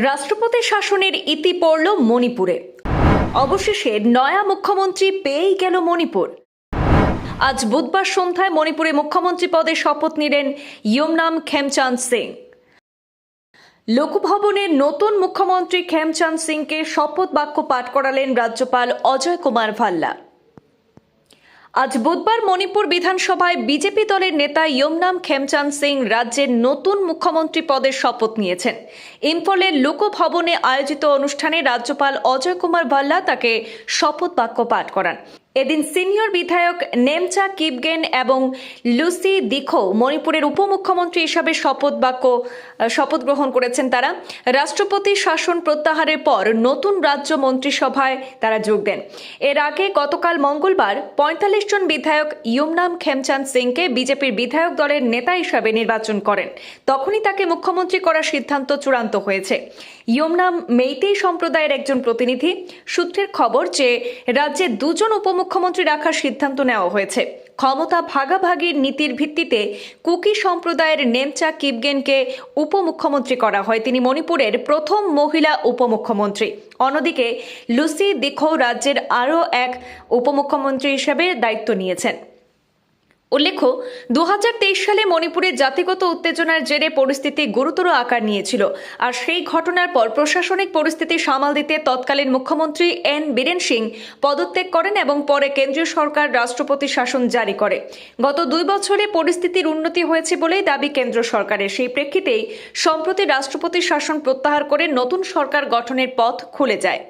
রাষ্ট্রপতি শাসনের ইতি পড়ল মণিপুরে। অবশেষে নয়া মুখ্যমন্ত্রী পেয়েই গেল মণিপুর। আজ বুধবার সন্ধ্যায় মণিপুরে মুখ্যমন্ত্রী পদে শপথ নিলেন ইয়মনাম খেমচান্দ সিং। লোকভবনের নতুন মুখ্যমন্ত্রী খেমচান্দ সিংকে শপথ বাক্য পাঠ করালেন রাজ্যপাল অজয় কুমার ভাল্লা। আজ বুধবার মণিপুর বিধানসভায় বিজেপি দলের নেতা ইয়মনাম খেমচান্দ সিং রাজ্যের নতুন মুখ্যমন্ত্রী পদের শপথ নিয়েছেন। ইম্ফলের লোকভবনে আয়োজিত অনুষ্ঠানে রাজ্যপাল অজয় কুমার ভাল্লা তাকে শপথ বাক্য পাঠ করান। এদিন সিনিয়র বিধায়ক নেমচা কিপগেন এবং লুসি দিখো মণিপুরের উপমুখ্যমন্ত্রী হিসাবে শপথ গ্রহণ করেছেন। তারা রাষ্ট্রপতি শাসন প্রত্যাহারের পর নতুন রাজ্য মন্ত্রিসভায় তারা যোগ দেন। এর আগে গতকাল মঙ্গলবার ৪৫ জন বিধায়ক ইয়মনাম খেমচান্দ সিংকে বিজেপির বিধায়ক দলের নেতা হিসাবে নির্বাচন করেন। তখনই তাকে মুখ্যমন্ত্রী করার সিদ্ধান্ত চূড়ান্ত হয়েছে। ইয়মনাম মেইতেই সম্প্রদায়ের একজন প্রতিনিধি। সূত্রের খবর যে রাজ্যে দুজন উপমুখ্যমন্ত্রী রাখার সিদ্ধান্ত নেওয়া হয়েছে। ক্ষমতা ভাগাভাগির নীতির ভিত্তিতে কুকি সম্প্রদায়ের নেমচা কিপগেনকে উপমুখ্যমন্ত্রী করা হয়। তিনি মণিপুরের প্রথম মহিলা উপমুখ্যমন্ত্রী। অন্যদিকে লুসি দিখো রাজ্যের আরও এক উপমুখ্যমন্ত্রী হিসেবে দায়িত্ব নিয়েছেন। উল্লেখ্য, ২০২৩ সালে মণিপুরে জাতিগত উত্তেজনার জেরে পরিস্থিতি গুরুতর আকার নিয়েছিল। আর সেই ঘটনার পর প্রশাসনিক পরিস্থিতি সামাল দিতে তৎকালীন মুখ্যমন্ত্রী এন বীরেন সিং পদত্যাগ করেন এবং পরে কেন্দ্রীয় সরকার রাষ্ট্রপতি শাসন জারি করে। গত ২ বছরে পরিস্থিতির উন্নতি হয়েছে বলেই দাবি কেন্দ্র সরকারের। সেই প্রেক্ষিতেই সম্প্রতি রাষ্ট্রপতি শাসন প্রত্যাহার করে নতুন সরকার গঠনের পথ খুলে যায়।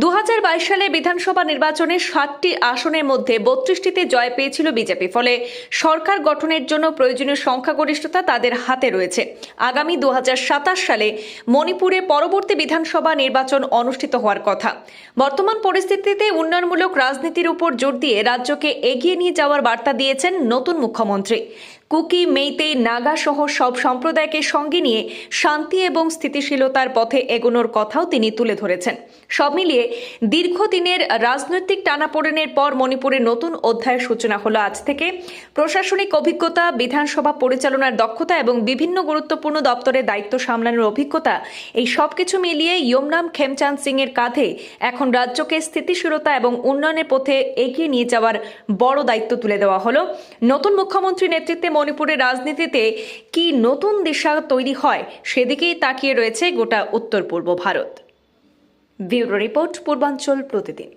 ২০২২ সালে বিধানসভা নির্বাচনে ৬০টি আসনের মধ্যে ৩২টিতে জয় পেয়েছিল বিজেপি। ফলে সরকার গঠনের জন্য প্রয়োজনীয় সংখ্যাগরিষ্ঠতা তাদের হাতে রয়েছে। আগামী ২০২৭ সালে মণিপুরে পরবর্তী বিধানসভা নির্বাচন অনুষ্ঠিত হওয়ার কথা। বর্তমান পরিস্থিতিতে উন্নয়নমূলক রাজনীতির উপর জোর দিয়ে রাজ্যকে এগিয়ে নিয়ে যাওয়ার বার্তা দিয়েছেন নতুন মুখ্যমন্ত্রী। কুকি, মেইতেই, নাগা সহ সব সম্প্রদায়কে সঙ্গে নিয়ে শান্তি এবং স্থিতিশীলতার পথে এগোনোর কথাও তিনি তুলে ধরেছেন। সব মিলিয়ে দীর্ঘদিনের রাজনৈতিক টানাপোড়েনের পর মণিপুরের নতুন অধ্যায়ের সূচনা হলো আজ থেকে। প্রশাসনিক অভিজ্ঞতা, বিধানসভা পরিচালনার দক্ষতা এবং বিভিন্ন গুরুত্বপূর্ণ দপ্তরের দায়িত্ব সামলানোর অভিজ্ঞতা, এই সবকিছু মিলিয়ে ইয়মনাম খেমচান্দ সিং এর কাঁধে এখন রাজ্যকে স্থিতিশীলতা এবং উন্নয়নের পথে এগিয়ে নিয়ে যাওয়ার বড় দায়িত্ব তুলে দেওয়া হলো। নতুন মুখ্যমন্ত্রীর নেতৃত্বে মণিপুরের রাজনীতিতে কি নতুন দিশা তৈরি হয় সেদিকেই তাকিয়ে রয়েছে গোটা উত্তর পূর্ব ভারত। ব্যুরো রিপোর্ট, পূর্বাঞ্চল প্রতিদিন।